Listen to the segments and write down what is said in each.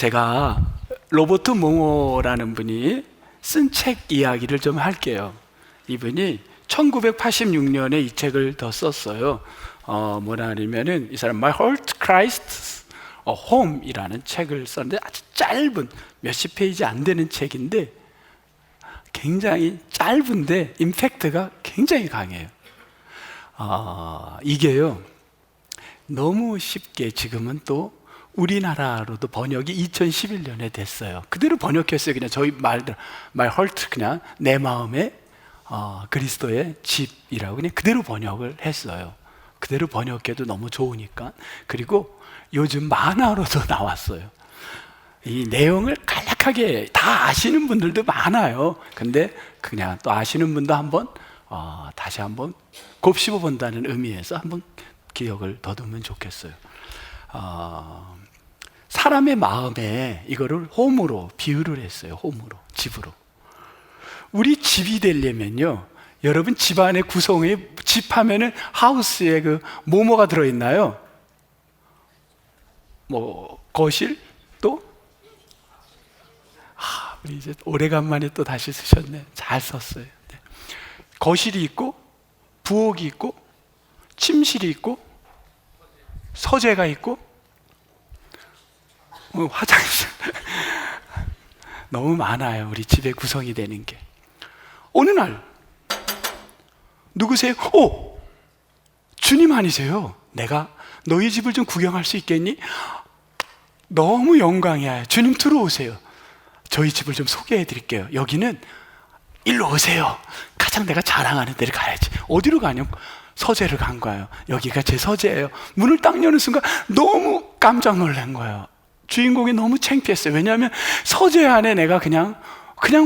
제가 로버트 몽호라는 분이 쓴 책 이야기를 좀 할게요. 이분이 1986년에 이 책을 더 썼어요. 뭐라 하냐면은 이 사람 My Heart Christ's Home이라는 책을 썼는데 아주 짧은 몇십 페이지 안 되는 책인데 굉장히 짧은데 임팩트가 굉장히 강해요. 이게요 너무 쉽게 지금은 또 우리나라로도 번역이 2011년에 됐어요. 그대로 번역했어요. 그냥 저희 말들 My Heart, 그냥 내 마음의 그리스도의 집이라고 그냥 그대로 번역을 했어요. 그대로 번역해도 너무 좋으니까. 그리고 요즘 만화로도 나왔어요. 이 내용을 간략하게 다 아시는 분들도 많아요. 근데 그냥 또 아시는 분도 한번 다시 한번 곱씹어 본다는 의미에서 한번 기억을 더듬으면 좋겠어요. 사람의 마음에 이거를 홈으로 비유를 했어요. 홈으로, 집으로. 우리 집이 되려면요, 여러분 집안의 구성에, 집 하면은 하우스에 그 뭐가 들어있나요? 뭐 거실, 또 우리 이제 오래간만에 또 다시 쓰셨네. 잘 썼어요. 네. 거실이 있고 부엌이 있고 침실이 있고 서재가 있고 화장실 너무 많아요. 우리 집에 구성이 되는 게. 어느 날 누구세요? 주님 아니세요? 내가 너희 집을 좀 구경할 수 있겠니? 너무 영광이야. 주님 들어오세요. 저희 집을 좀 소개해 드릴게요. 여기는 일로 오세요. 가장 내가 자랑하는 데를 가야지. 어디로 가냐면 서재를 간 거예요. 여기가 제 서재예요. 문을 딱 여는 순간 너무 깜짝 놀란 거예요. 주인공이 너무 창피했어요. 왜냐하면 서재 안에 내가 그냥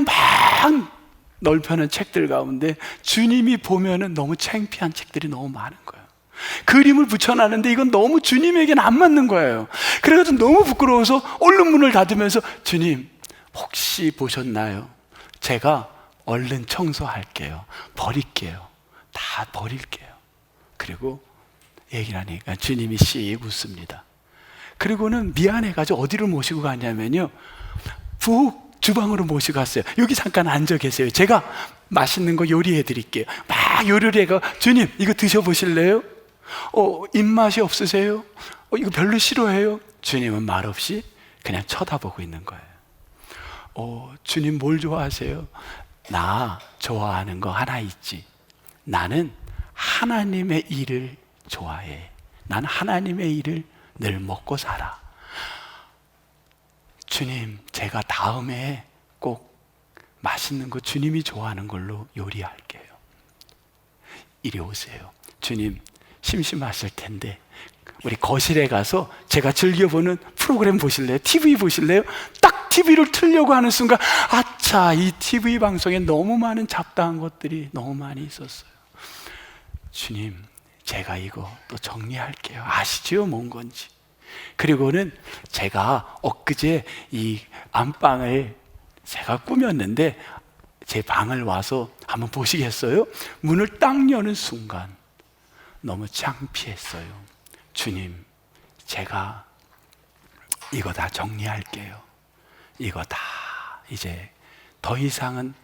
막 넓혀놓은 책들 가운데 주님이 보면은 너무 창피한 책들이 너무 많은 거예요. 그림을 붙여놨는데 이건 너무 주님에게는 안 맞는 거예요. 그래가지고 너무 부끄러워서 얼른 문을 닫으면서 주님 혹시 보셨나요? 제가 얼른 청소할게요. 버릴게요. 다 버릴게요. 그리고 얘기를 하니까 주님이 씩 웃습니다. 그리고는 미안해가지고 어디를 모시고 가냐면요, 부엌 주방으로 모시고 갔어요. 여기 잠깐 앉아 계세요. 제가 맛있는 거 요리해 드릴게요. 막 요리를 해가 주님 이거 드셔보실래요? 입맛이 없으세요? 이거 별로 싫어해요? 주님은 말없이 그냥 쳐다보고 있는 거예요. 주님 뭘 좋아하세요? 나 좋아하는 거 하나 있지. 나는 하나님의 일을 좋아해. 난 하나님의 일을 늘 먹고 살아. 주님, 제가 다음에 꼭 맛있는 거 주님이 좋아하는 걸로 요리할게요. 이리 오세요. 주님, 심심하실 텐데 우리 거실에 가서 제가 즐겨보는 프로그램 보실래요? TV 보실래요? 딱 TV를 틀려고 하는 순간 아차, 이 TV 방송에 너무 많은 잡다한 것들이 너무 많이 있었어요. 주님, 제가 이거 또 정리할게요. 아시죠? 뭔 건지. 그리고는 제가 엊그제 이 안방을 제가 꾸몄는데 제 방을 와서 한번 보시겠어요? 문을 딱 여는 순간 너무 창피했어요. 주님, 제가 이거 다 정리할게요. 이거 다 이제 더 이상은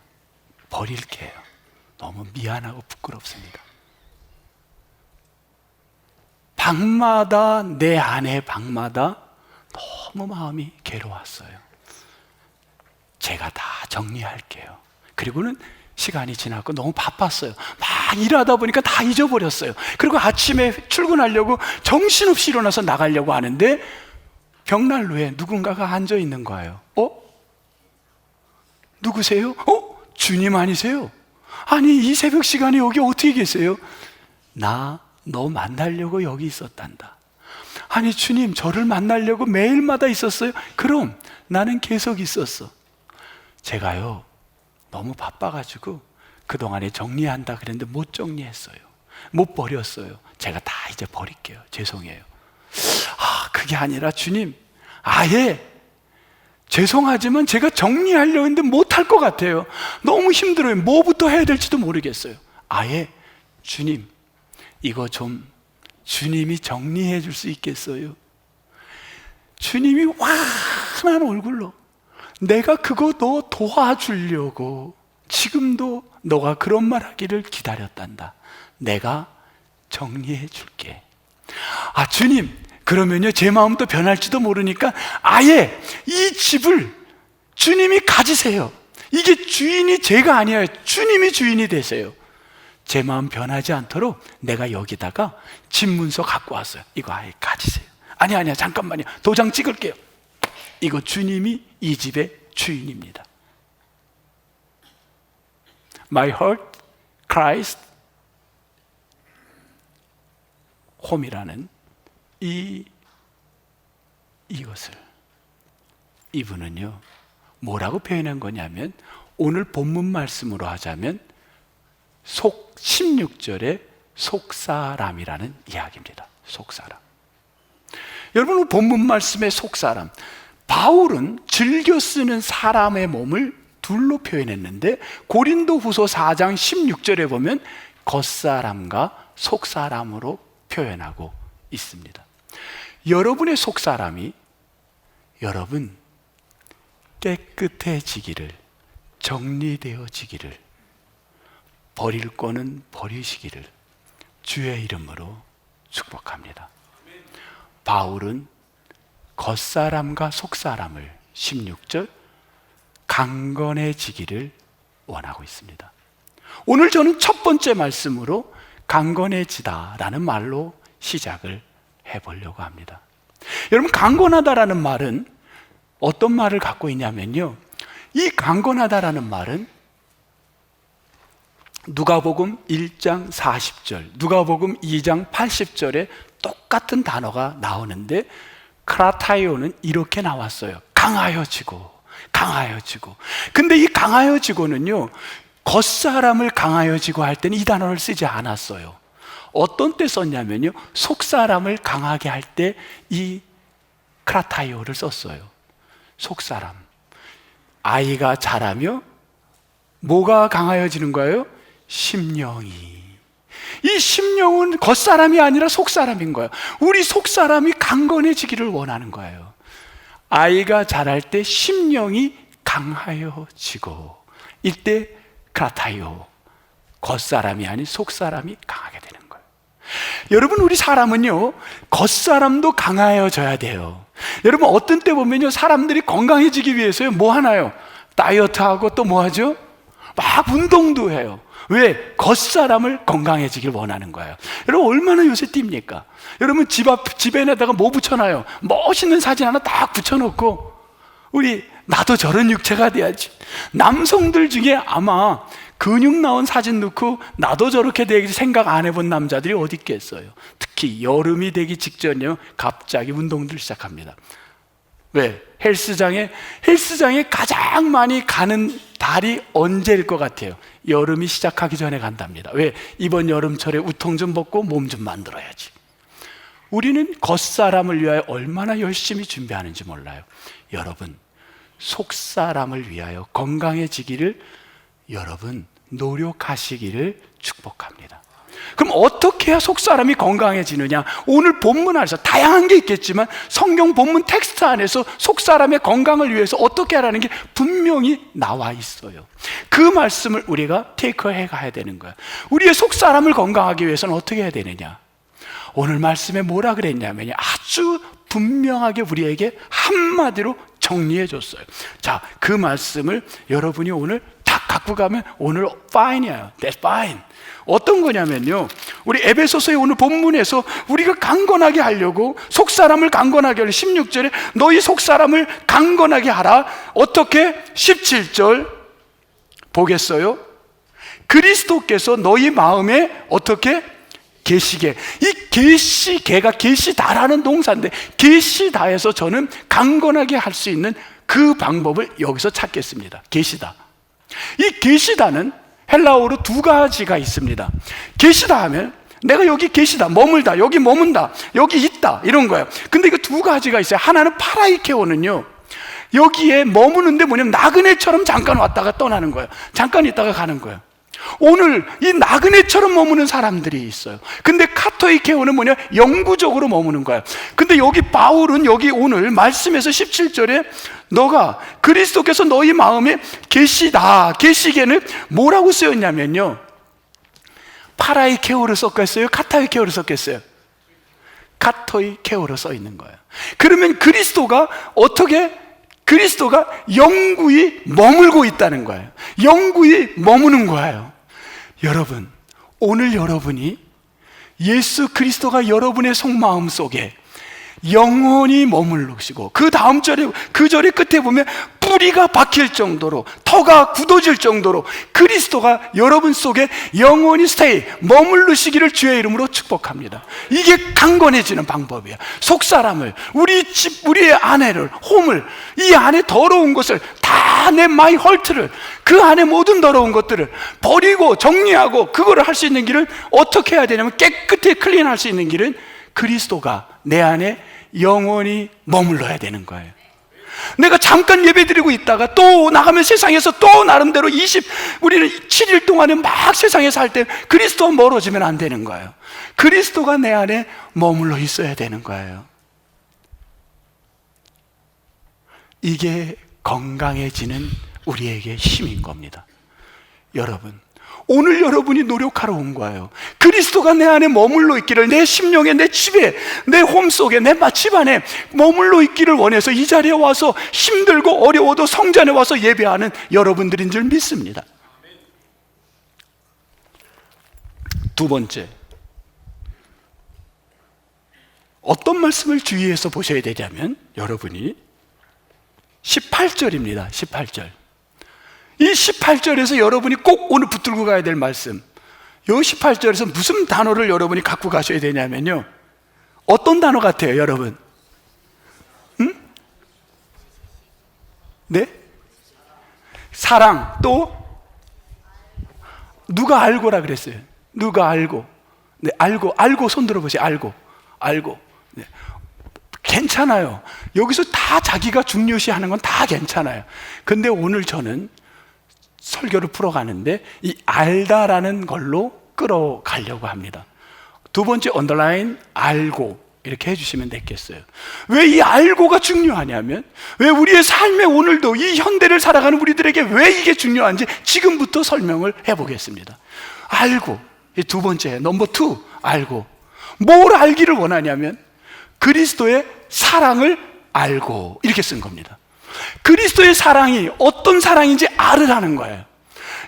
버릴게요. 너무 미안하고 부끄럽습니다. 방마다, 내 안의 방마다 너무 마음이 괴로웠어요. 제가 다 정리할게요. 그리고는 시간이 지났고 너무 바빴어요. 막 일하다 보니까 다 잊어버렸어요. 그리고 아침에 출근하려고 정신없이 일어나서 나가려고 하는데 벽난로에 누군가가 앉아 있는 거예요. 누구세요? 주님 아니세요? 아니 이 새벽 시간에 여기 어떻게 계세요? 너 만나려고 여기 있었단다. 아니 주님, 저를 만나려고 매일마다 있었어요? 그럼 나는 계속 있었어. 제가요 너무 바빠가지고 그동안에 정리한다 그랬는데 못 정리했어요. 못 버렸어요. 제가 다 이제 버릴게요. 죄송해요. 그게 아니라 주님, 아예 죄송하지만 제가 정리하려고 했는데 못할 것 같아요. 너무 힘들어요. 뭐부터 해야 될지도 모르겠어요. 아예 주님, 이거 좀 주님이 정리해 줄 수 있겠어요? 주님이 와 환한 얼굴로 내가 그거 너 도와주려고 지금도 너가 그런 말 하기를 기다렸단다. 내가 정리해 줄게. 아, 주님, 그러면요 제 마음도 변할지도 모르니까 아예 이 집을 주님이 가지세요. 이게 주인이 제가 아니에요. 주님이 주인이 되세요. 제 마음 변하지 않도록 내가 여기다가 집 문서 갖고 왔어요. 이거 아예 가지세요. 아니야 잠깐만요, 도장 찍을게요. 이거 주님이 이 집의 주인입니다. My heart, Christ, home이라는 이것을 이분은요 뭐라고 표현한 거냐면, 오늘 본문 말씀으로 하자면 16절에 속사람이라는 이야기입니다. 속사람. 여러분, 본문 말씀의 속사람, 바울은 즐겨 쓰는 사람의 몸을 둘로 표현했는데 고린도후서 4장 16절에 보면 겉사람과 속사람으로 표현하고 있습니다. 여러분의 속사람이 여러분 깨끗해지기를, 정리되어지기를, 버릴 거는 버리시기를 주의 이름으로 축복합니다. 바울은 겉사람과 속사람을 16절 강건해지기를 원하고 있습니다. 오늘 저는 첫 번째 말씀으로 강건해지다라는 말로 시작을 해보려고 합니다. 여러분, 강건하다라는 말은 어떤 말을 갖고 있냐면요, 이 강건하다라는 말은 누가복음 1장 40절, 누가복음 2장 80절에 똑같은 단어가 나오는데 크라타이오는 이렇게 나왔어요. 강하여지고, 강하여지고. 근데 이 강하여지고는요, 겉사람을 강하여지고 할 때는 이 단어를 쓰지 않았어요. 어떤 때 썼냐면요, 속사람을 강하게 할 때 이 크라타이오를 썼어요. 속사람. 아이가 자라며 뭐가 강하여지는 거예요? 심령이. 이 심령은 겉사람이 아니라 속사람인 거예요. 우리 속사람이 강건해지기를 원하는 거예요. 아이가 자랄 때 심령이 강하여지고, 이때 크라타이오, 겉사람이 아닌 속사람이 강하게 되는 거예요. 여러분, 우리 사람은요 겉사람도 강하여져야 돼요. 여러분, 어떤 때 보면요 사람들이 건강해지기 위해서요 뭐 하나요? 다이어트하고 또 뭐 하죠? 막 운동도 해요. 왜? 겉사람을 건강해지길 원하는 거예요. 여러분, 얼마나 요새 뜁니까? 여러분, 집에다가 뭐 붙여놔요? 멋있는 사진 하나 딱 붙여놓고, 우리 나도 저런 육체가 돼야지. 남성들 중에 아마 근육 나온 사진 넣고 나도 저렇게 되겠지 생각 안 해본 남자들이 어디 있겠어요. 특히 여름이 되기 직전이요 갑자기 운동들 시작합니다. 왜? 헬스장에 가장 많이 가는 달이 언제일 것 같아요? 여름이 시작하기 전에 간답니다. 왜? 이번 여름철에 우통 좀 벗고 몸 좀 만들어야지. 우리는 겉사람을 위하여 얼마나 열심히 준비하는지 몰라요. 여러분, 속사람을 위하여 건강해지기를 여러분 노력하시기를 축복합니다. 그럼 어떻게 해야 속사람이 건강해지느냐? 오늘 본문 안에서 다양한 게 있겠지만 성경 본문 텍스트 안에서 속사람의 건강을 위해서 어떻게 하라는 게 분명히 나와 있어요. 그 말씀을 우리가 테이크해 가야 되는 거야. 우리의 속사람을 건강하기 위해서는 어떻게 해야 되느냐? 오늘 말씀에 뭐라 그랬냐면 아주 분명하게 우리에게 한마디로 정리해 줬어요. 자, 그 말씀을 여러분이 오늘 다 갖고 가면 오늘 fine이에요. That's fine. 어떤 거냐면요, 우리 에베소서의 오늘 본문에서 우리가 강건하게 하려고, 속사람을 강건하게 하려고 16절에 너희 속사람을 강건하게 하라. 어떻게? 17절 보겠어요? 그리스도께서 너희 마음에 어떻게? 계시게. 이 계시게가 계시다라는 동사인데, 계시다에서 저는 강건하게 할 수 있는 그 방법을 여기서 찾겠습니다. 계시다. 이 계시다는 헬라어로 두 가지가 있습니다. 계시다 하면 내가 여기 계시다, 머물다, 여기 머문다, 여기 있다, 이런 거예요. 근데 이거 두 가지가 있어요. 하나는 파라이케오는요, 여기에 머무는데 뭐냐면 나그네처럼 잠깐 왔다가 떠나는 거예요. 잠깐 있다가 가는 거예요. 오늘 이 나그네처럼 머무는 사람들이 있어요. 근데 카토이케오는 뭐냐? 영구적으로 머무는 거야. 근데 여기 바울은 여기 오늘 말씀에서 17절에 너가 그리스도께서 너희 마음에 계시다, 계시게는 뭐라고 쓰였냐면요, 파라이케오를 썼겠어요? 카타이케오를 썼겠어요? 카토이케오로 써 있는 거예요. 그러면 그리스도가 영구히 머물고 있다는 거예요. 영구히 머무는 거예요. 여러분, 오늘 여러분이 예수 그리스도가 여러분의 속마음 속에 영원히 머물르시고, 그 다음 절에, 그 절의 끝에 보면 뿌리가 박힐 정도로, 터가 굳어질 정도로 그리스도가 여러분 속에 영원히 머물르시기를 주의 이름으로 축복합니다. 이게 강건해지는 방법이야. 속사람을, 우리 집, 우리의 아내를, 홈을, 이 안에 더러운 것을 다, 내 마이 헐트를, 그 안에 모든 더러운 것들을 버리고 정리하고, 그거를 할 수 있는 길은 어떻게 해야 되냐면, 깨끗이 클린할 수 있는 길은 그리스도가 내 안에 영원히 머물러야 되는 거예요. 내가 잠깐 예배 드리고 있다가 또 나가면 세상에서 또 나름대로 우리는 7일 동안에 막 세상에 살 때 그리스도와 멀어지면 안 되는 거예요. 그리스도가 내 안에 머물러 있어야 되는 거예요. 이게 건강해지는 우리에게 힘인 겁니다. 여러분, 오늘 여러분이 노력하러 온 거예요. 그리스도가 내 안에 머물러 있기를, 내 심령에, 내 집에, 내 홈 속에, 내 집 안에 머물러 있기를 원해서 이 자리에 와서 힘들고 어려워도 성전에 와서 예배하는 여러분들인 줄 믿습니다. 두 번째, 어떤 말씀을 주의해서 보셔야 되냐면, 여러분이 18절입니다. 18절. 이 18절에서 여러분이 꼭 오늘 붙들고 가야 될 말씀, 이 18절에서 무슨 단어를 여러분이 갖고 가셔야 되냐면요, 어떤 단어 같아요, 여러분? 응? 네? 사랑. 또 누가 알고라 그랬어요? 누가 알고? 네, 알고 손 들어보세요. 알고. 네. 괜찮아요. 여기서 다 자기가 중요시하는 건 다 괜찮아요. 근데 오늘 저는 설교를 풀어가는데 이 알다라는 걸로 끌어가려고 합니다. 두 번째 언더라인, 알고, 이렇게 해주시면 되겠어요. 왜 이 알고가 중요하냐면, 왜 우리의 삶에 오늘도 이 현대를 살아가는 우리들에게 왜 이게 중요한지 지금부터 설명을 해보겠습니다. 알고, 이 두 번째, 넘버 2, 알고. 뭘 알기를 원하냐면 그리스도의 사랑을 알고, 이렇게 쓴 겁니다. 그리스도의 사랑이 어떤 사랑인지 알으라는 거예요.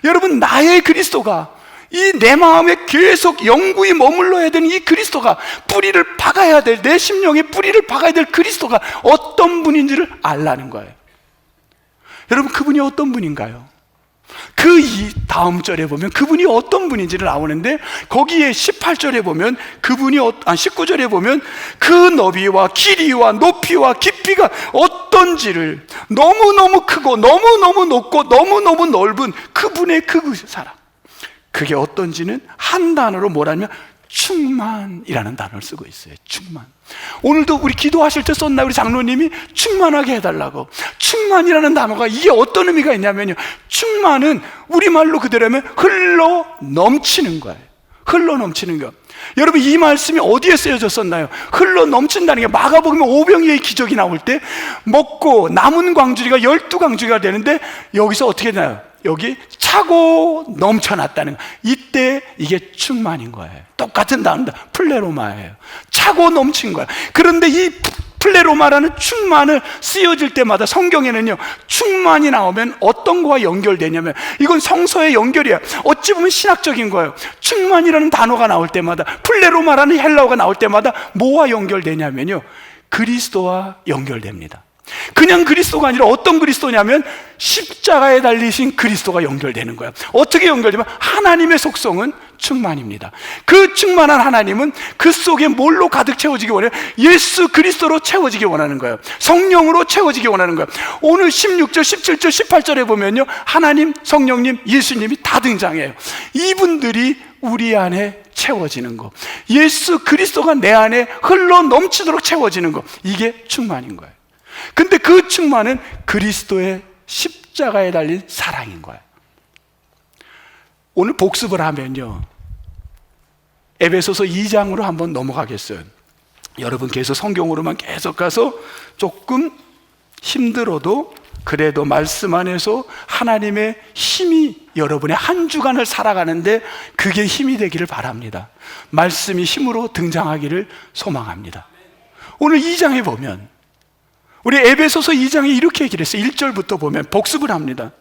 여러분, 나의 그리스도가, 이 내 마음에 계속 영구히 머물러야 되는 이 그리스도가, 뿌리를 박아야 될, 내 심령에 뿌리를 박아야 될 그리스도가 어떤 분인지를 알라는 거예요. 여러분, 그분이 어떤 분인가요? 그 다음 절에 보면 그분이 어떤 분인지를 나오는데, 거기에 18절에 보면 그분이 19절에 보면 그 너비와 길이와 높이와 깊이가 어떤지를, 너무너무 크고 너무너무 높고 너무너무 넓은 그분의 그 사랑, 그게 어떤지는 한 단어로 뭐라면 충만이라는 단어를 쓰고 있어요. 충만. 오늘도 우리 기도하실 때 썼나, 우리 장로님이 충만하게 해달라고. 충만이라는 단어가 이게 어떤 의미가 있냐면요, 충만은 우리말로 그대로면 흘러 넘치는 거예요. 흘러 넘치는 거. 여러분, 이 말씀이 어디에 쓰여졌었나요? 흘러 넘친다는 게, 마가복음 오병이의 기적이 나올 때 먹고 남은 광주리가 12광주리가 되는데, 여기서 어떻게 되나요? 여기 차고 넘쳐났다는 거. 이때 이게 충만인 거예요. 똑같은 단어, 플레로마예요. 차고 넘친 거야. 그런데 이 플레로마라는 충만을 쓰여질 때마다 성경에는요, 충만이 나오면 어떤 거와 연결되냐면, 이건 성서의 연결이야. 어찌 보면 신학적인 거예요. 충만이라는 단어가 나올 때마다, 플레로마라는 헬라어가 나올 때마다 뭐와 연결되냐면요, 그리스도와 연결됩니다. 그냥 그리스도가 아니라 어떤 그리스도냐면 십자가에 달리신 그리스도가 연결되는 거야. 어떻게 연결되면, 하나님의 속성은 충만입니다. 그 충만한 하나님은 그 속에 뭘로 가득 채워지기 원해요? 예수 그리스도로 채워지기 원하는 거예요. 성령으로 채워지기 원하는 거예요. 오늘 16절, 17절, 18절에 보면요, 하나님, 성령님, 예수님이 다 등장해요. 이분들이 우리 안에 채워지는 거, 예수 그리스도가 내 안에 흘러 넘치도록 채워지는 거, 이게 충만인 거예요. 근데 그 충만은 그리스도의 십자가에 달린 사랑인 거예요. 오늘 복습을 하면요, 에베소서 2장으로 한번 넘어가겠어요. 여러분 계속 성경으로만 계속 가서 조금 힘들어도 그래도 말씀 안에서 하나님의 힘이 여러분의 한 주간을 살아가는데 그게 힘이 되기를 바랍니다. 말씀이 힘으로 등장하기를 소망합니다. 오늘 2장에 보면 우리 에베소서 2장에 이렇게 얘기를 했어요. 1절부터 보면 복습을 합니다.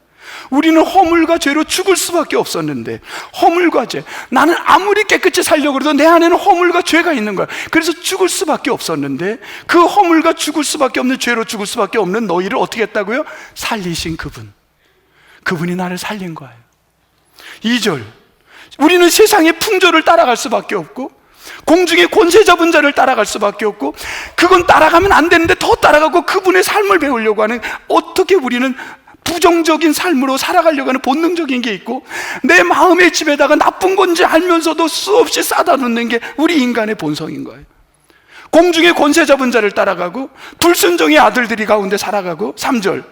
우리는 허물과 죄로 죽을 수밖에 없었는데, 허물과 죄, 나는 아무리 깨끗이 살려고 해도 내 안에는 허물과 죄가 있는 거야. 그래서 죽을 수밖에 없었는데 그 허물과 죽을 수밖에 없는 죄로 죽을 수밖에 없는 너희를 어떻게 했다고요? 살리신 그분이 나를 살린 거예요. 2절, 우리는 세상의 풍조를 따라갈 수밖에 없고 공중의 권세 잡은 자를 따라갈 수밖에 없고, 그건 따라가면 안 되는데 더 따라가고 그분의 삶을 배우려고 하는, 어떻게 우리는 부정적인 삶으로 살아가려고 하는 본능적인 게 있고, 내 마음의 집에다가 나쁜 건지 알면서도 수없이 쌓아다 놓는 게 우리 인간의 본성인 거예요. 공중의 권세 잡은 자를 따라가고 불순종의 아들들이 가운데 살아가고, 3절,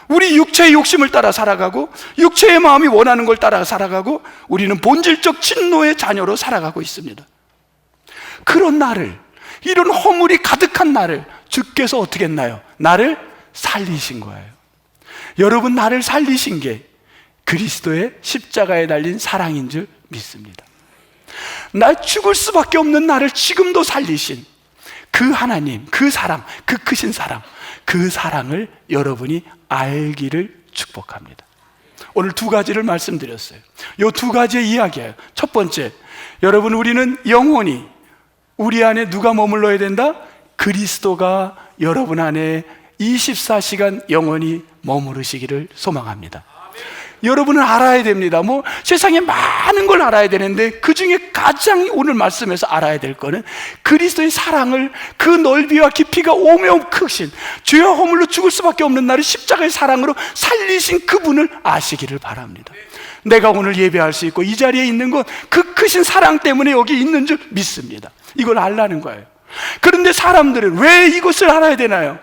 우리 육체의 욕심을 따라 살아가고 육체의 마음이 원하는 걸 따라 살아가고 우리는 본질적 진노의 자녀로 살아가고 있습니다. 그런 나를, 이런 허물이 가득한 나를 주께서 어떻게 했나요? 나를 살리신 거예요. 여러분, 나를 살리신 게 그리스도의 십자가에 달린 사랑인 줄 믿습니다. 나 죽을 수밖에 없는 나를 지금도 살리신 그 하나님, 그 사랑, 그 크신 사랑, 그 사랑을 여러분이 알기를 축복합니다. 오늘 두 가지를 말씀드렸어요. 이 두 가지의 이야기예요. 첫 번째, 여러분, 우리는 영원히 우리 안에 누가 머물러야 된다? 그리스도가 여러분 안에 24시간 영원히 머무르시기를 소망합니다. 여러분은 알아야 됩니다. 세상에 많은 걸 알아야 되는데 그 중에 가장 오늘 말씀에서 알아야 될 거는 그리스도의 사랑을, 그 넓이와 깊이가 오묘 크신, 죄와 허물로 죽을 수밖에 없는 나를 십자가의 사랑으로 살리신 그분을 아시기를 바랍니다. 내가 오늘 예배할 수 있고 이 자리에 있는 건 그 크신 사랑 때문에 여기 있는 줄 믿습니다. 이걸 알라는 거예요. 그런데 사람들은 왜 이것을 알아야 되나요?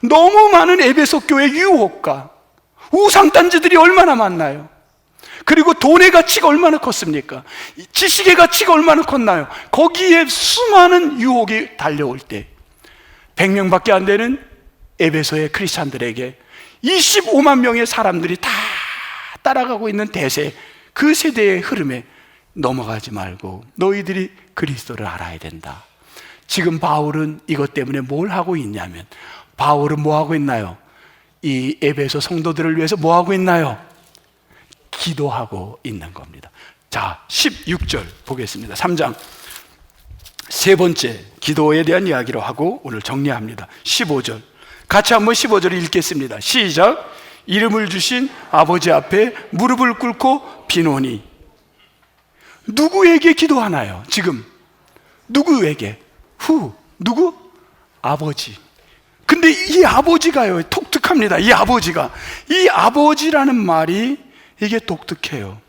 너무 많은 에베소 교회 유혹과 우상단지들이 얼마나 많나요? 그리고 돈의 가치가 얼마나 컸습니까? 지식의 가치가 얼마나 컸나요? 거기에 수많은 유혹이 달려올 때 100명밖에 안 되는 에베소의 크리스찬들에게 25만 명의 사람들이 다 따라가고 있는 대세, 그 세대의 흐름에 넘어가지 말고 너희들이 그리스도를 알아야 된다. 지금 바울은 이것 때문에 뭘 하고 있냐면, 바울은 뭐 하고 있나요? 이 에베소 성도들을 위해서 뭐 하고 있나요? 기도하고 있는 겁니다. 자, 16절 보겠습니다. 3장 세 번째 기도에 대한 이야기로 하고 오늘 정리합니다. 15절 같이 한번 15절을 읽겠습니다. 시작. 이름을 주신 아버지 앞에 무릎을 꿇고 비노니. 누구에게 기도하나요? 지금 누구에게? 누구? 아버지. 근데 이 아버지가요, 독특합니다. 이 아버지라는 말이 이게 독특해요.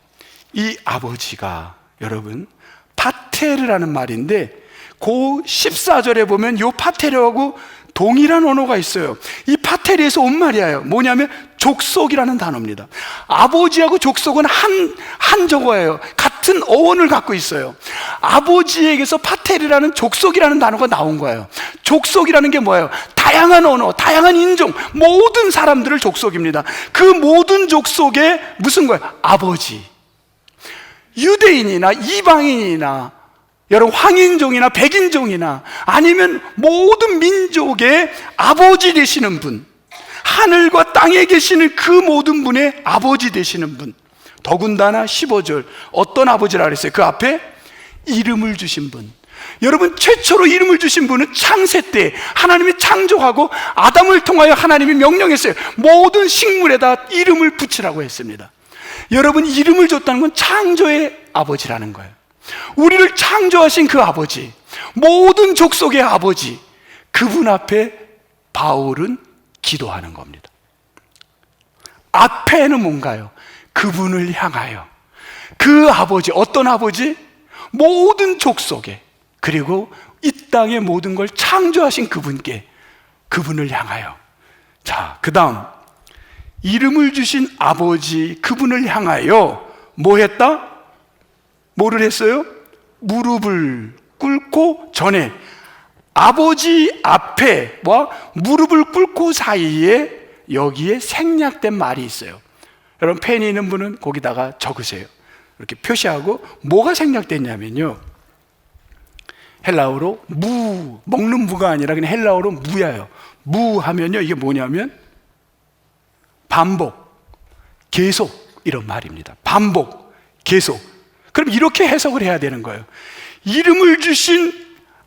이 아버지가 여러분 파테르라는 말인데, 그 14절에 보면 이 파테르하고 동일한 언어가 있어요. 이 파테르에서 온 말이에요. 뭐냐면 족속이라는 단어입니다. 아버지하고 족속은 한 저거예요. 같은 어원을 갖고 있어요. 아버지에게서 파테르라는 족속이라는 단어가 나온 거예요. 족속이라는 게 뭐예요? 다양한 언어, 다양한 인종, 모든 사람들을 족속입니다. 그 모든 족속에 무슨 거예요? 아버지. 유대인이나 이방인이나 여러분 황인종이나 백인종이나 아니면 모든 민족의 아버지 되시는 분, 하늘과 땅에 계시는 그 모든 분의 아버지 되시는 분. 더군다나 15절 어떤 아버지라 그랬어요? 그 앞에 이름을 주신 분. 여러분, 최초로 이름을 주신 분은 창세 때 하나님이 창조하고 아담을 통하여 하나님이 명령했어요. 모든 식물에다 이름을 붙이라고 했습니다. 여러분, 이름을 줬다는 건 창조의 아버지라는 거예요. 우리를 창조하신 그 아버지, 모든 족속의 아버지, 그분 앞에 바울은 기도하는 겁니다. 앞에는 뭔가요? 그분을 향하여. 그 아버지, 어떤 아버지? 모든 족속에, 그리고 이 땅의 모든 걸 창조하신 그분께, 그분을 향하여. 자, 그 다음 이름을 주신 아버지, 그분을 향하여 뭐 했다? 뭐를 했어요? 무릎을 꿇고 전에 아버지 앞에와 무릎을 꿇고 사이에 여기에 생략된 말이 있어요. 여러분 펜이 있는 분은 거기다가 적으세요. 이렇게 표시하고 뭐가 생략됐냐면요, 헬라어로 무, 먹는 무가 아니라 그냥 헬라어로 무야요. 무 하면요, 이게 뭐냐면 반복, 계속 이런 말입니다. 반복, 계속. 그럼 이렇게 해석을 해야 되는 거예요. 이름을 주신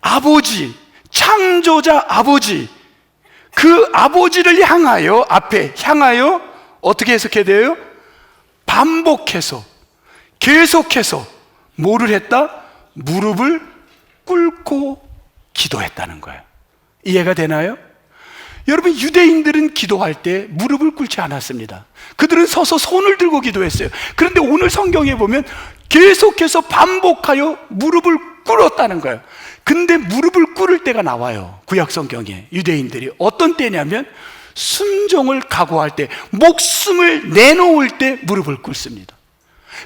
아버지, 창조자 아버지, 그 아버지를 향하여, 앞에 향하여 어떻게 해석해야 돼요? 반복해서, 계속해서 뭐를 했다? 무릎을 꿇고 기도했다는 거예요. 이해가 되나요? 여러분, 유대인들은 기도할 때 무릎을 꿇지 않았습니다. 그들은 서서 손을 들고 기도했어요. 그런데 오늘 성경에 보면 계속해서 반복하여 무릎을 꿇었다는 거예요. 근데 무릎을 꿇을 때가 나와요. 구약 성경에 유대인들이 어떤 때냐면 순종을 각오할 때, 목숨을 내놓을 때 무릎을 꿇습니다.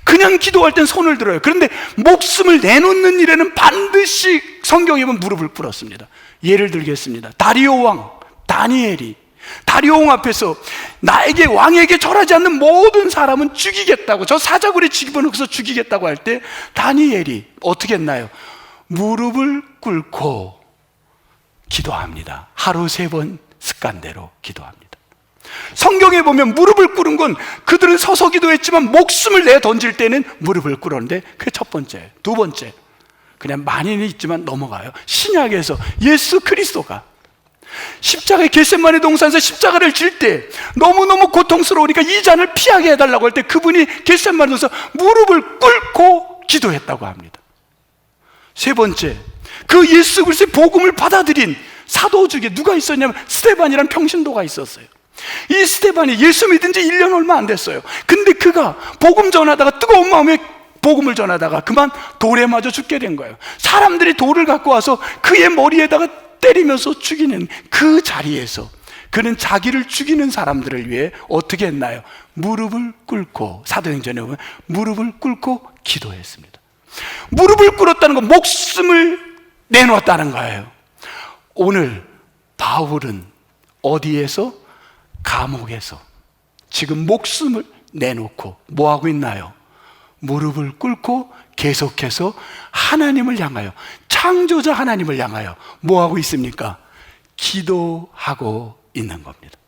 그냥 기도할 땐 손을 들어요. 그런데 목숨을 내놓는 일에는 반드시 성경에 보면 무릎을 꿇었습니다. 예를 들겠습니다. 다리오 왕 다니엘이 다리오 왕 앞에서 나에게, 왕에게 절하지 않는 모든 사람은 죽이겠다고, 저 사자굴에 집어넣어서 죽이겠다고 할 때 다니엘이 어떻게 했나요? 무릎을 꿇고 기도합니다. 하루 3번 습관대로 기도합니다. 성경에 보면 무릎을 꿇은 건 그들은 서서 기도했지만 목숨을 내던질 때는 무릎을 꿇었는데, 그게 첫 번째. 두 번째, 그냥 많이는 있지만 넘어가요. 신약에서 예수 그리스도가 십자가의 겟세마네 동산에서 십자가를 질 때 너무너무 고통스러우니까 이 잔을 피하게 해달라고 할 때 그분이 겟세마네 동산에서 무릎을 꿇고 기도했다고 합니다. 세 번째, 그 예수 그리스도의 복음을 받아들인 사도 중에 누가 있었냐면 스데반이라는 평신도가 있었어요. 이 스데반이 예수 믿은 지 1년 얼마 안 됐어요. 근데 그가 복음 전하다가, 뜨거운 마음에 복음을 전하다가 그만 돌에 맞아 죽게 된 거예요. 사람들이 돌을 갖고 와서 그의 머리에다가 때리면서 죽이는 그 자리에서 그는 자기를 죽이는 사람들을 위해 어떻게 했나요? 무릎을 꿇고, 사도행전에 보면 무릎을 꿇고 기도했습니다. 무릎을 꿇었다는 건 목숨을 내놓았다는 거예요. 오늘 바울은 어디에서? 감옥에서 지금 목숨을 내놓고 뭐 하고 있나요? 무릎을 꿇고 계속해서 하나님을 향하여, 창조자 하나님을 향하여 뭐 하고 있습니까? 기도하고 있는 겁니다.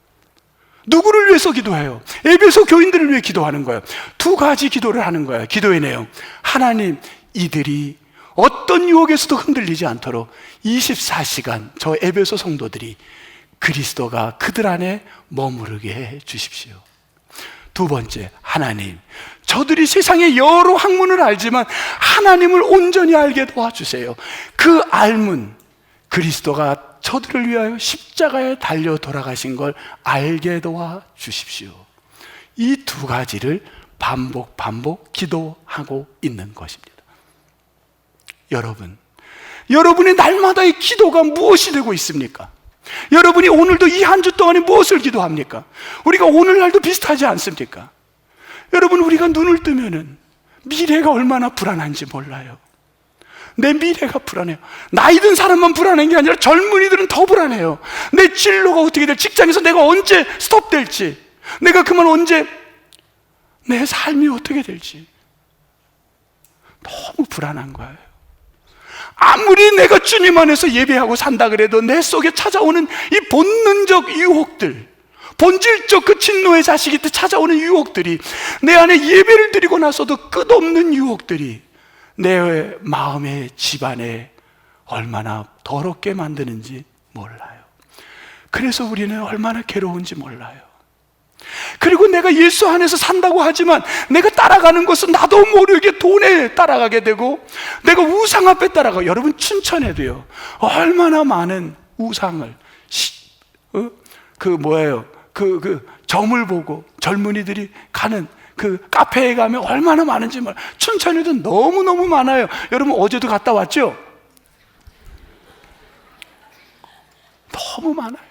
누구를 위해서 기도해요? 에베소 교인들을 위해 기도하는 거예요. 2가지 기도를 하는 거예요. 기도의 내용, 하나님, 이들이 어떤 유혹에서도 흔들리지 않도록 24시간 저 에베소 성도들이 그리스도가 그들 안에 머무르게 해 주십시오. 두 번째, 하나님, 저들이 세상의 여러 학문을 알지만 하나님을 온전히 알게 도와주세요. 그 알문, 그리스도가 저들을 위하여 십자가에 달려 돌아가신 걸 알게 도와주십시오. 이 2가지를 반복 기도하고 있는 것입니다. 여러분의 날마다의 기도가 무엇이 되고 있습니까? 여러분이 오늘도 이 한 주 동안에 무엇을 기도합니까? 우리가 오늘날도 비슷하지 않습니까? 여러분, 우리가 눈을 뜨면은 미래가 얼마나 불안한지 몰라요. 내 미래가 불안해요. 나이 든 사람만 불안한 게 아니라 젊은이들은 더 불안해요. 내 진로가 어떻게 될지, 직장에서 내가 언제 스톱될지, 내가 그만 언제, 내 삶이 어떻게 될지 너무 불안한 거예요. 아무리 내가 주님 안에서 예배하고 산다 그래도 내 속에 찾아오는 이 본능적 유혹들, 본질적 그 진노의 자식이 찾아오는 유혹들이, 내 안에 예배를 드리고 나서도 끝없는 유혹들이 내 마음의 집안에 얼마나 더럽게 만드는지 몰라요. 그래서 우리는 얼마나 괴로운지 몰라요. 그리고 내가 예수 안에서 산다고 하지만 내가 따라가는 것은 나도 모르게 돈에 따라가게 되고, 내가 우상 앞에 따라가. 여러분, 춘천에도요 얼마나 많은 우상을 점을 보고 젊은이들이 가는 그 카페에 가면 얼마나 많은지 몰라요. 춘천에도 너무너무 많아요. 여러분, 어제도 갔다 왔죠? 너무 많아요.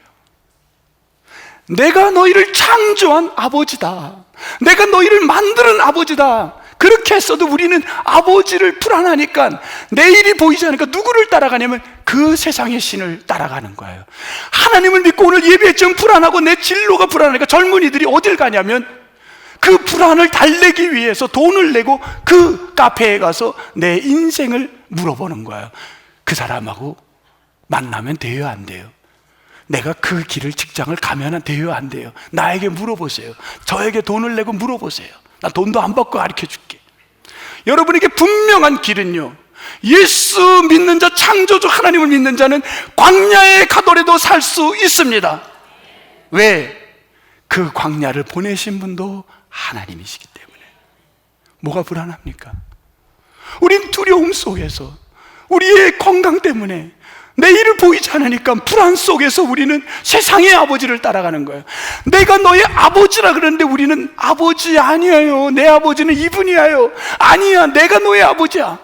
내가 너희를 창조한 아버지다, 내가 너희를 만드는 아버지다, 그 그렇게 했어도 우리는 아버지를 불안하니까, 내일이 보이지 않으니까 누구를 따라가냐면 그 세상의 신을 따라가는 거예요. 하나님을 믿고 오늘 예배했지만 불안하고 내 진로가 불안하니까 젊은이들이 어딜 가냐면 그 불안을 달래기 위해서 돈을 내고 그 카페에 가서 내 인생을 물어보는 거예요. 그 사람하고 만나면 돼요, 안 돼요? 내가 그 길을, 직장을 가면 돼요, 안 돼요? 나에게 물어보세요. 저에게 돈을 내고 물어보세요. 나 돈도 안 받고 가르쳐 줄게. 여러분에게 분명한 길은요, 예수 믿는 자, 창조주 하나님을 믿는 자는 광야에 가더라도 살 수 있습니다. 왜? 그 광야를 보내신 분도 하나님이시기 때문에. 뭐가 불안합니까? 우린 두려움 속에서, 우리의 건강 때문에 내일을 보이지 않으니까 불안 속에서 우리는 세상의 아버지를 따라가는 거예요. 내가 너의 아버지라 그러는데 우리는 아버지 아니에요, 내 아버지는 이분이에요. 아니야, 내가 너의 아버지야.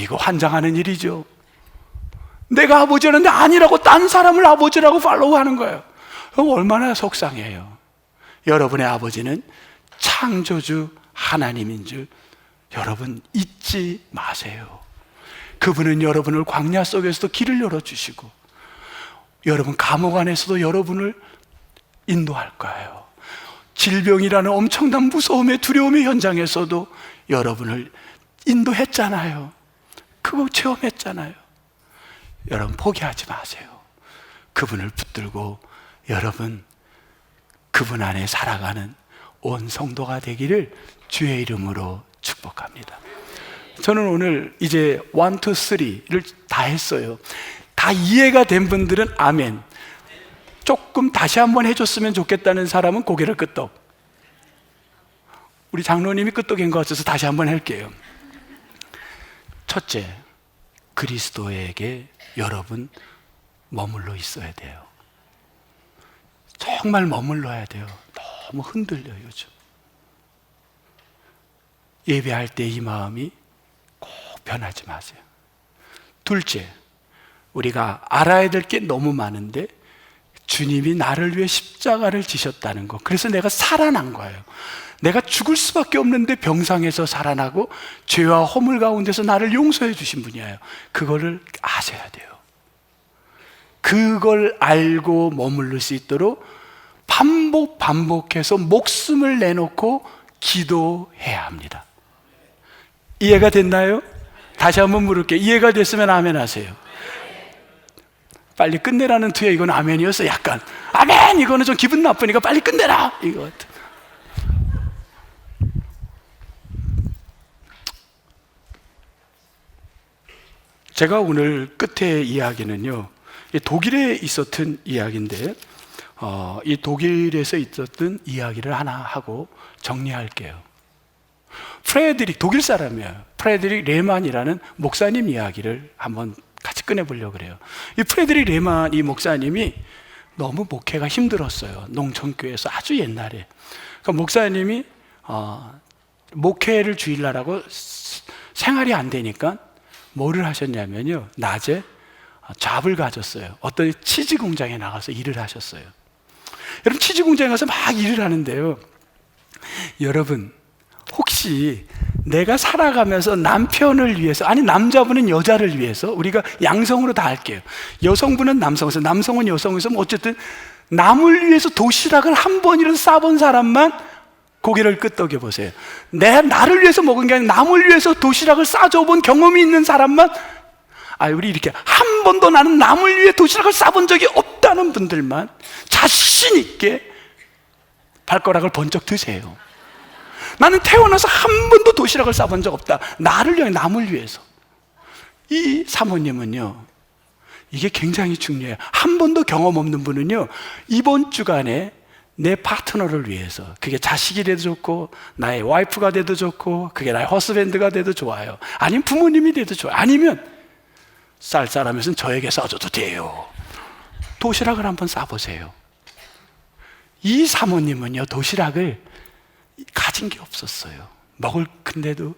이거 환장하는 일이죠. 내가 아버지라는데 아니라고 딴 사람을 아버지라고 팔로우하는 거예요. 얼마나 속상해요. 여러분의 아버지는 창조주 하나님인 줄 여러분 잊지 마세요. 그분은 여러분을 광야 속에서도 길을 열어주시고, 여러분 감옥 안에서도 여러분을 인도할 거예요. 질병이라는 엄청난 무서움의, 두려움의 현장에서도 여러분을 인도했잖아요. 그거 체험했잖아요. 여러분 포기하지 마세요. 그분을 붙들고 여러분 그분 안에 살아가는 온 성도가 되기를 주의 이름으로 축복합니다. 저는 오늘 이제 1, 2, 3를 다 했어요. 다 이해가 된 분들은 아멘. 조금 다시 한번 해줬으면 좋겠다는 사람은 고개를 끄덕. 우리 장로님이 끄덕인 것 같아서 다시 한번 할게요. 첫째, 그리스도에게 여러분 머물러 있어야 돼요. 정말 머물러야 돼요. 너무 흔들려요, 요즘. 예배할 때 이 마음이 꼭 변하지 마세요. 둘째, 우리가 알아야 될 게 너무 많은데 주님이 나를 위해 십자가를 지셨다는 거, 그래서 내가 살아난 거예요. 내가 죽을 수밖에 없는데 병상에서 살아나고 죄와 허물 가운데서 나를 용서해 주신 분이에요. 그거를 아셔야 돼요. 그걸 알고 머무를 수 있도록 반복해서 목숨을 내놓고 기도해야 합니다. 이해가 됐나요? 다시 한번 물을게요. 이해가 됐으면 아멘 하세요. 빨리 끝내라는 투에 이건 아멘이었어. 약간 아멘, 이거는 좀 기분 나쁘니까 빨리 끝내라 이거 같아. 제가 오늘 끝의 이야기는요, 독일에 있었던 이야기인데, 이 독일에서 있었던 이야기를 하나 하고 정리할게요. 독일 사람이에요. 프레드릭 레만이라는 목사님 이야기를 한번 같이 꺼내보려고 그래요. 이 프레드릭 레만 이 목사님이 너무 목회가 힘들었어요. 농촌교회에서 아주 옛날에. 그러니까 목사님이 목회를 주일날하고 생활이 안 되니까 뭐를 하셨냐면요, 낮에 잡을 가졌어요. 어떤 치즈 공장에 나가서 일을 하셨어요. 여러분, 치즈 공장에 가서 막 일을 하는데요, 여러분 혹시 내가 살아가면서 남편을 위해서, 아니 남자분은 여자를 위해서, 우리가 양성으로 다 할게요. 여성분은 남성에서, 남성은 여성에서, 어쨌든 남을 위해서 도시락을 한 번이라도 싸본 사람만 고개를 끄덕여 보세요. 나를 위해서 먹은 게 아니라 남을 위해서 도시락을 싸줘본 경험이 있는 사람만, 우리 이렇게 한 번도 나는 남을 위해 도시락을 싸본 적이 없다는 분들만 자신 있게 발가락을 번쩍 드세요. 나는 태어나서 한 번도 도시락을 싸본 적 없다. 나를 위해, 남을 위해서. 이 사모님은요, 이게 굉장히 중요해요. 한 번도 경험 없는 분은요, 이번 주간에 내 파트너를 위해서, 그게 자식이 돼도 좋고 나의 와이프가 돼도 좋고 그게 나의 허스밴드가 돼도 좋아요. 아니면 부모님이 돼도 좋아요. 아니면 쌀쌀하면서 저에게 싸줘도 돼요. 도시락을 한번 싸보세요. 이 사모님은요, 도시락을 가진 게 없었어요. 먹을 근데도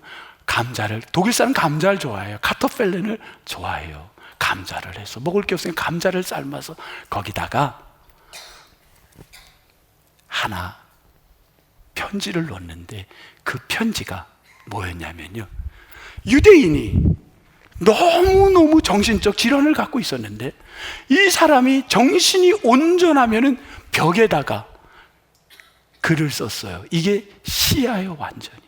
감자를, 독일 사람 감자를 좋아해요. 카토펠렌을 좋아해요. 감자를 해서 먹을 게 없으니까 감자를 삶아서 거기다가 하나 편지를 놓는데 그 편지가 뭐였냐면요, 유대인이 너무너무 정신적 질환을 갖고 있었는데 이 사람이 정신이 온전하면은 벽에다가 글을 썼어요. 이게 시야요, 완전히.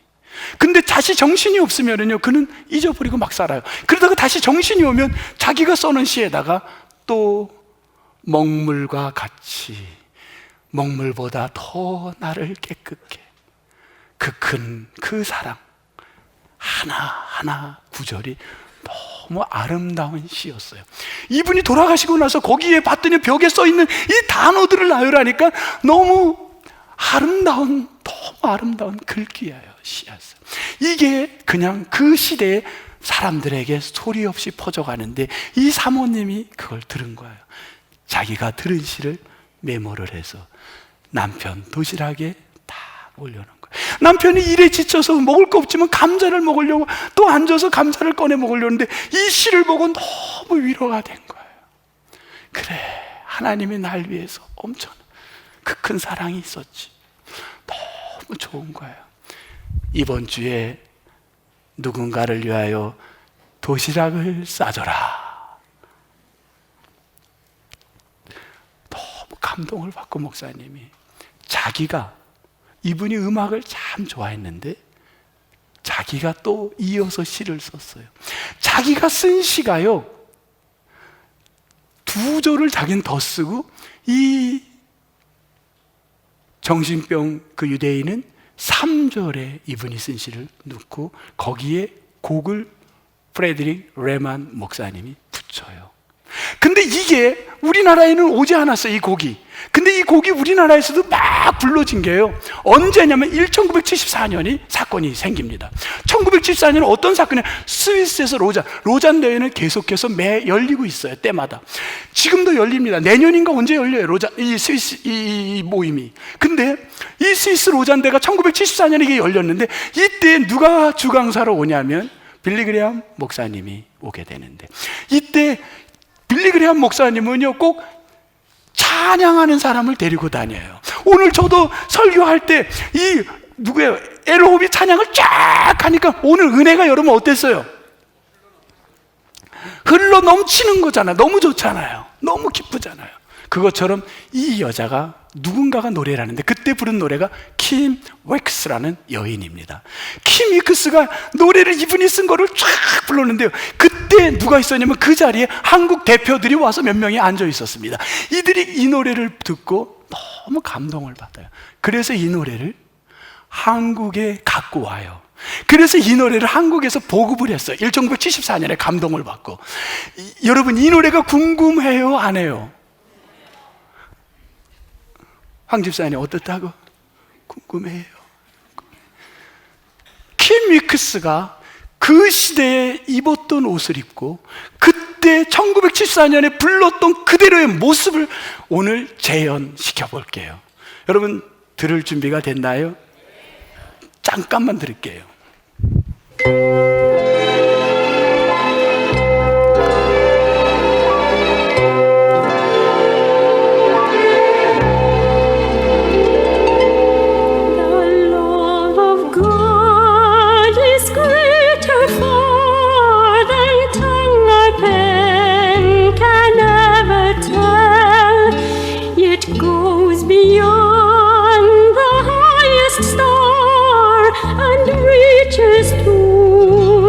근데 다시 정신이 없으면은요, 그는 잊어버리고 막 살아요. 그러다가 다시 정신이 오면 자기가 써놓은 시에다가 또 먹물과 같이, 먹물보다 더 나를 깨끗게, 그 큰 그 사랑 하나하나 구절이 너무 아름다운 시였어요. 이분이 돌아가시고 나서 거기에 봤더니 벽에 써 있는 이 단어들을 나열하니까 너무 아름다운, 너무 아름다운 글귀예요, 시였어요. 이게 그냥 그 시대의 사람들에게 소리 없이 퍼져가는데 이 사모님이 그걸 들은 거예요. 자기가 들은 시를 메모를 해서 남편 도시락에 다 올려놓은 거예요. 남편이 일에 지쳐서 먹을 거 없지만 감자를 먹으려고 또 앉아서 감자를 꺼내 먹으려는데 이 시를 보고 너무 위로가 된 거예요. 그래, 하나님이 날 위해서 엄청 그 큰 사랑이 있었지. 너무 좋은 거예요. 이번 주에 누군가를 위하여 도시락을 싸줘라. 너무 감동을 받고 목사님이, 자기가, 이분이 음악을 참 좋아했는데 자기가 또 이어서 시를 썼어요. 자기가 쓴 시가요, 2절을 자기는 더 쓰고 이 정신병 그 유대인은 3절에 이분이 쓴 시를 넣고 거기에 곡을 프레드릭 레만 목사님이 붙여요. 근데 이게 우리나라에는 오지 않았어요, 이 곡이. 근데 이 곡이 우리나라에서도 막 불러진 게요, 언제냐면 1974년이 사건이 생깁니다. 1974년은 어떤 사건이냐, 스위스에서 로잔 대회는 계속해서 매 열리고 있어요, 때마다. 지금도 열립니다. 내년인가 언제 열려요, 이 스위스 이 모임이. 근데 이 스위스 로잔 대회가 1974년에 이게 열렸는데 이때 누가 주강사로 오냐면 빌리 그레이엄 목사님이 오게 되는데, 이때 빌리 그레이엄 목사님은요 꼭 찬양하는 사람을 데리고 다녀요. 오늘 저도 설교할 때 이 누구예요? 엘호흡이 찬양을 쫙 하니까 오늘 은혜가 여러분 어땠어요? 흘러 넘치는 거잖아요. 너무 좋잖아요. 너무 기쁘잖아요. 그것처럼 이 여자가 누군가가 노래를 하는데 그때 부른 노래가 킴 웩스라는 여인입니다. 킴 웩스가 노래를 이분이 쓴 거를 쫙 불렀는데요, 그때 누가 있었냐면 그 자리에 한국 대표들이 와서 몇 명이 앉아 있었습니다. 이들이 이 노래를 듣고 너무 감동을 받아요. 그래서 이 노래를 한국에 갖고 와요. 그래서 이 노래를 한국에서 보급을 했어요. 1974년에 감동을 받고. 여러분, 이 노래가 궁금해요, 안 해요? 황 집사님 어떻다고? 궁금해요. 킴 웩스가 그 시대에 입었던 옷을 입고 그때 1974년에 불렀던 그대로의 모습을 오늘 재현시켜 볼게요. 여러분, 들을 준비가 됐나요? 잠깐만 들을게요. Beyond the highest star and reaches to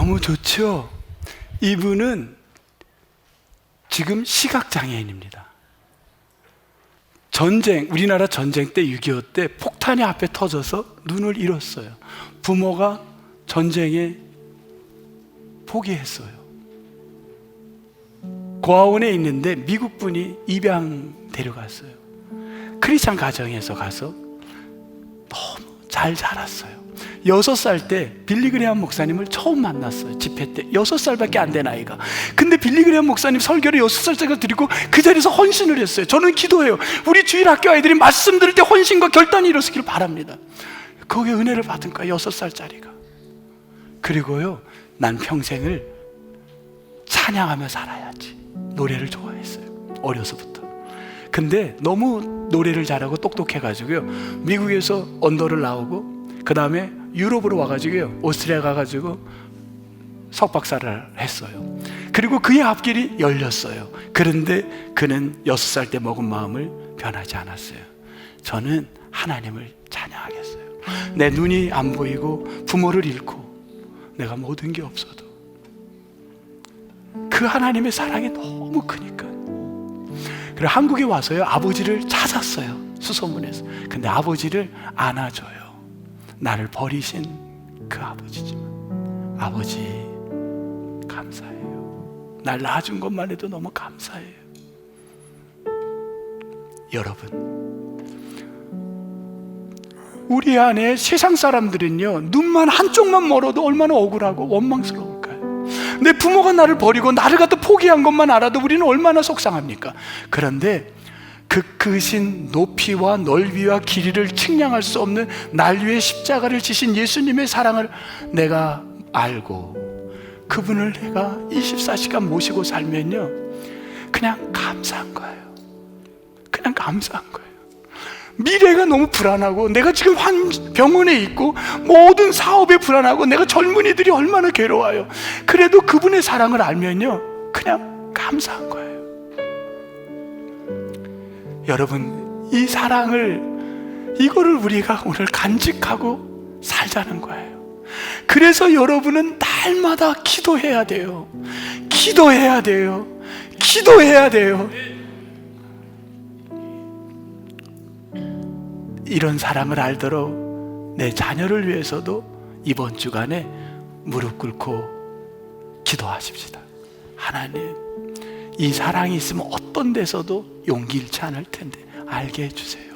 너무 좋죠? 이분은 지금 시각장애인입니다. 우리나라 전쟁 때 6.25 때 폭탄이 앞에 터져서 눈을 잃었어요. 부모가 전쟁에 포기했어요. 고아원에 있는데 미국 분이 입양 데려갔어요. 크리스찬 가정에서 가서 너무 잘 자랐어요. 6살 때 빌리 그레이엄 목사님을 처음 만났어요. 집회 때 6살밖에 안 된 아이가. 근데 빌리 그레이엄 목사님 설교를 6살짜리가 드리고 그 자리에서 헌신을 했어요. 저는 기도해요. 우리 주일 학교 아이들이 말씀 들을 때 헌신과 결단이 일어서기를 바랍니다. 거기에 은혜를 받은 거야, 6살짜리가. 그리고요, 난 평생을 찬양하며 살아야지. 노래를 좋아했어요, 어려서부터. 근데 너무 노래를 잘하고 똑똑해가지고요, 미국에서 언더를 나오고 그 다음에 유럽으로 와가지고요, 오스트리아 가가지고 석박사를 했어요. 그리고 그의 앞길이 열렸어요. 그런데 그는 6살 때 먹은 마음을 변하지 않았어요. 저는 하나님을 찬양하겠어요. 내 눈이 안 보이고 부모를 잃고 내가 모든 게 없어도 그 하나님의 사랑이 너무 크니까. 그리고 한국에 와서요, 아버지를 찾았어요, 수소문에서. 근데 아버지를 안아줘요. 나를 버리신 그 아버지지만, 아버지 감사해요. 날 낳아준 것만 해도 너무 감사해요. 여러분, 우리 안에 세상 사람들은요, 눈만 한쪽만 멀어도 얼마나 억울하고 원망스러울까요? 내 부모가 나를 버리고 나를 갖다 포기한 것만 알아도 우리는 얼마나 속상합니까? 그런데 그 크신 높이와 넓이와 길이를 측량할 수 없는 날 위해 십자가를 지신 예수님의 사랑을 내가 알고 그분을 내가 24시간 모시고 살면요, 그냥 감사한 거예요. 그냥 감사한 거예요. 미래가 너무 불안하고, 내가 지금 병원에 있고 모든 사업에 불안하고, 내가 젊은이들이 얼마나 괴로워요. 그래도 그분의 사랑을 알면요, 그냥 감사한 거예요. 여러분, 이 사랑을, 이거를 우리가 오늘 간직하고 살자는 거예요. 그래서 여러분은 날마다 기도해야 돼요. 기도해야 돼요. 기도해야 돼요. 이런 사랑을 알도록 내 자녀를 위해서도 이번 주간에 무릎 꿇고 기도하십시다. 하나님, 이 사랑이 있으면 어떤 데서도 용기 잃지 않을 텐데 알게 해주세요.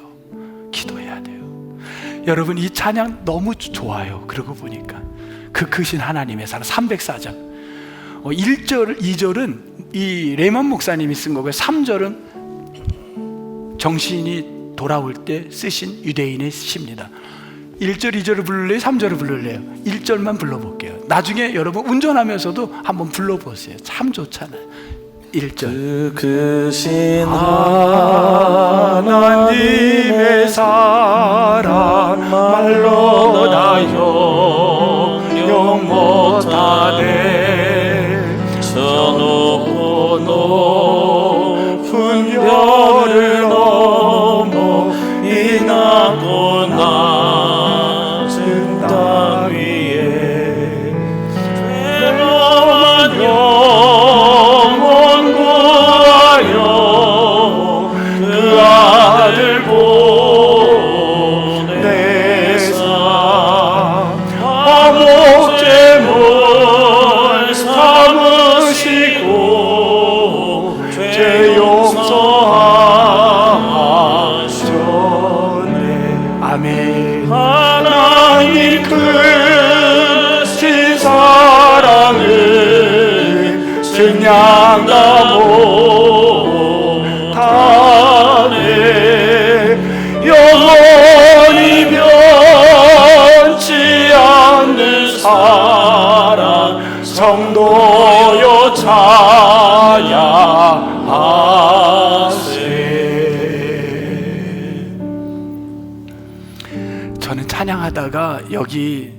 기도해야 돼요. 여러분, 이 찬양 너무 좋아요. 그러고 보니까 그 크신 하나님의 사랑, 304장 1절, 2절은 이 레만 목사님이 쓴 거고요, 3절은 정신이 돌아올 때 쓰신 유대인의 시입니다. 1절, 2절을 부를래요? 3절을 부를래요? 1절만 불러볼게요. 나중에 여러분 운전하면서도 한번 불러보세요. 참 좋잖아요. 1절. 크신 하나님의 사랑 말로 다 형용 못하네. 저 높고 높은 별을 넘어 이 낮고 낮은 땅 위에 죄로만 영원 구하여 그 아들 보내사 아무 죄물 삼으시고 죄 용서하셨네. 아멘. 하나님 크신 사랑을 증량다 못하네. 영원히 변치 않는 사랑 성도여 찬양하세. 저는 찬양하다가 여기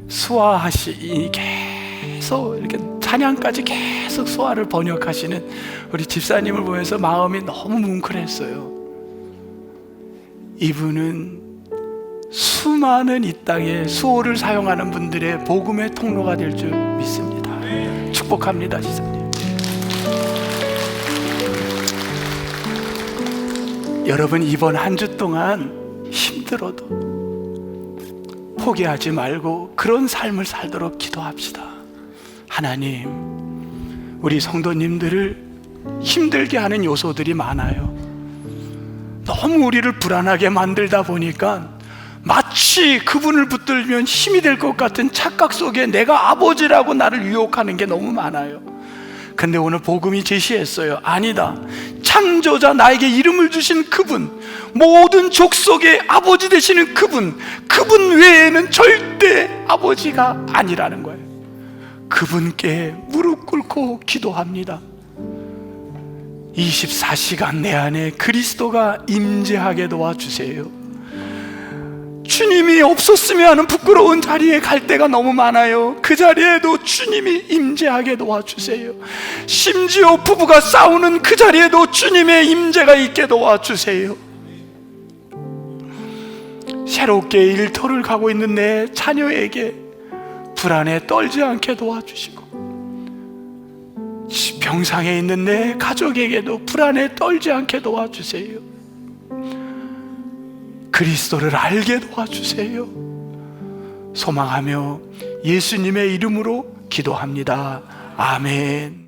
수화하시 계속 이렇게 찬양까지 계속 수화를 번역하시는 우리 집사님을 보면서 마음이 너무 뭉클했어요. 이분은 수많은 이 땅에 수호를 사용하는 분들의 복음의 통로가 될 줄 믿습니다. 축복합니다, 지사님. 여러분, 이번 한 주 동안 힘들어도 포기하지 말고 그런 삶을 살도록 기도합시다. 하나님, 우리 성도님들을 힘들게 하는 요소들이 많아요. 너무 우리를 불안하게 만들다 보니까 마치 그분을 붙들면 힘이 될 것 같은 착각 속에 내가 아버지라고 나를 유혹하는 게 너무 많아요. 근데 오늘 복음이 제시했어요. 아니다, 창조자 나에게 이름을 주신 그분, 모든 족속의 아버지 되시는 그분 외에는 절대 아버지가 아니라는 거예요. 그분께 무릎 꿇고 기도합니다. 24시간 내 안에 그리스도가 임재하게 도와주세요. 주님이 없었으면 하는 부끄러운 자리에 갈 때가 너무 많아요. 그 자리에도 주님이 임재하게 도와주세요. 심지어 부부가 싸우는 그 자리에도 주님의 임재가 있게 도와주세요. 새롭게 일터를 가고 있는 내 자녀에게 불안에 떨지 않게 도와주시고, 병상에 있는 내 가족에게도 불안에 떨지 않게 도와주세요. 그리스도를 알게 도와주세요. 소망하며 예수님의 이름으로 기도합니다. 아멘.